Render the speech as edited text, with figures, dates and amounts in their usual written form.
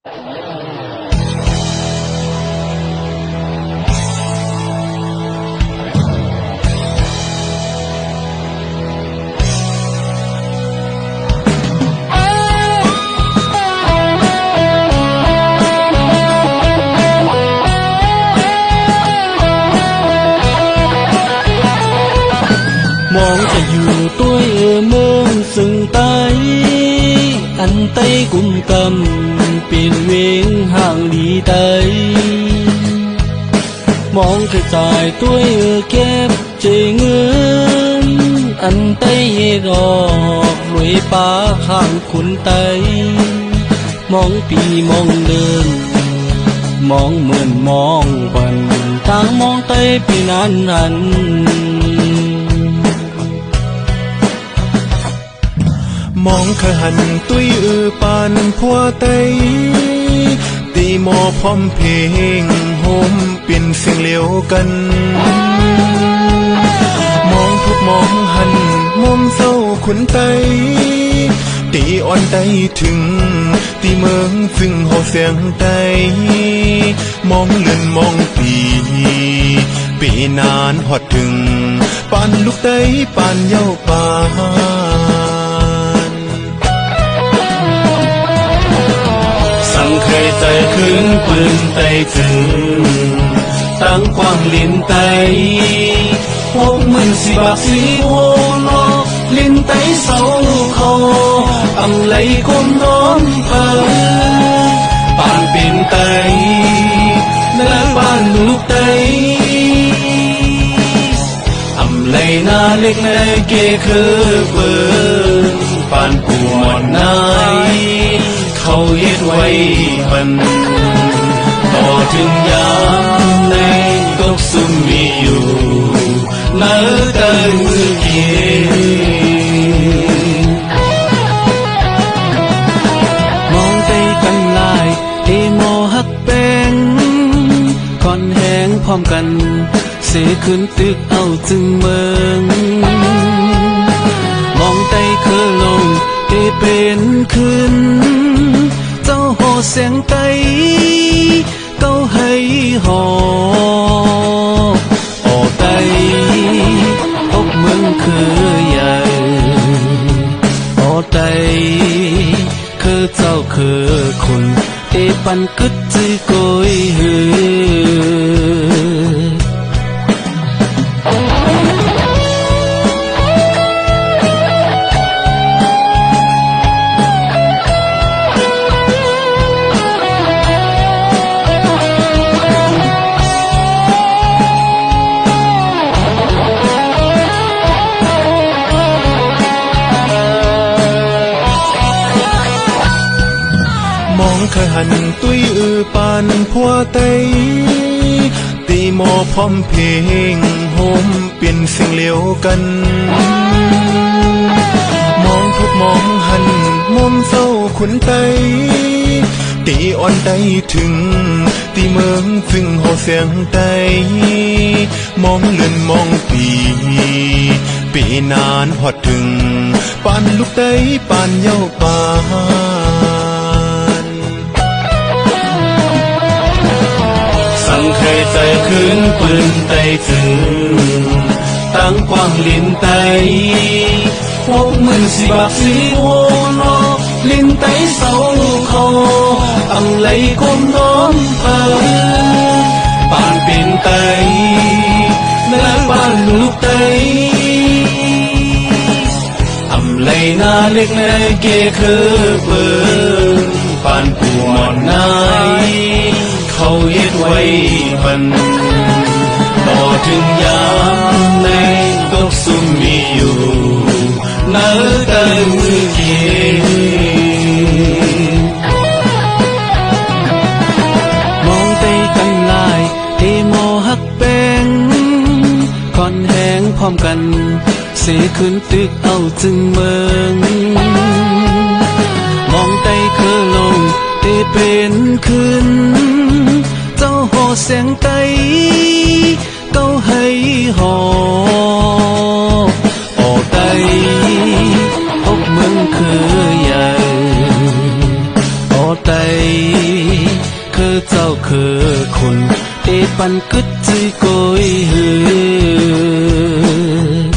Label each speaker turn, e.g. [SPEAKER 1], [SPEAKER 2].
[SPEAKER 1] มองจะอยู่ตัวเมืองซึ่งไตอันไตกุมกำเป็นเวงห่างดีไตมองจะจ่ายตัวเก็บเจเงินอันไตเยดอกรวยป้าข้างคุณไตมองปีมองเดินมองเหมือนมองบันทางมองไตปีนั้นนั้น
[SPEAKER 2] มองขหันตุ้ยปานพัวไตตีหมอพร้อมเพลงโฮมเป็นเสียงเลียวกันมองทุกมองหันมุมเศร้าขุนไตตีอ่อนไตถึงตีเมืองซึ่งหอเสียงไตมองเลื่อนมองปีนานหอดถึงปานลูกไตปานเย้าปาน
[SPEAKER 1] สั่งเคยใจขึ้นปืนไตถึงตั้งความลิ้นไตพวกมึงสิบักสิโวโลลิ้นไตเศร้าคออำไหลคมน้อมเปิดปานเป็นไตและปานลูกไตอำไหลหน้าเล็กในเกคือเปิดปานปวดนายเขาเย็ดไว้บันต่อถึงยามในตกซุ่มมีอยู่นาเดินเกียมองใจกันลายเอโมหักแป้งก่อนแห้งพร้อมกันเสียขึ้นตึกเอาจึงเมืองมองใจคือลงเอเป็นขึ้นเจ้าโหเสียงไตเก้าให้หอโอไตพบมึงคือใหญ่โอไตคือเจ้าคือคุณเอปันกึดจื้อโกยหื
[SPEAKER 2] มองขหันตุ้ยปานพัวไตตีหมอพร้อมเพลงโฮมเป็นเสียงเลียวกันมองทุกมองหันมุมเศร้าขุนไตตีอ่อนไตถึงตีเมืองซึ่งหอเสียงไตมองเลื่อนมองปีนานหอดถึงปานลูกไตปานเย้าปาน
[SPEAKER 1] สั่งเคยใจขึ้นปืนไตถึงตั้งความลิ้นไตพวกมึงสิบักสิโวโลลิ้นไตเศร้าคออำไหลคมน้อมเปิดปานเป็นไตและปานลูกไตอำไหลหน้าเล็กในเกคือเปิดปานปวดนายเขาเย็ดไว้บันต่อถึงยามในตกซุ่มมีอยู่นาเดินเกียมองใจกันลายเอโมหักแป้งก่อนแห้งพร้อมกันเสียขึ้นตึกเอาจึงเมืองมองใจคือลงเอเป็นขึ้นเจ้าโหเสียงไตเก้าให้หอโอไตพบมึงคือใหญ่โอไ ไตคือเจ้าคือคนเตปันกึดจื้อโกยหือ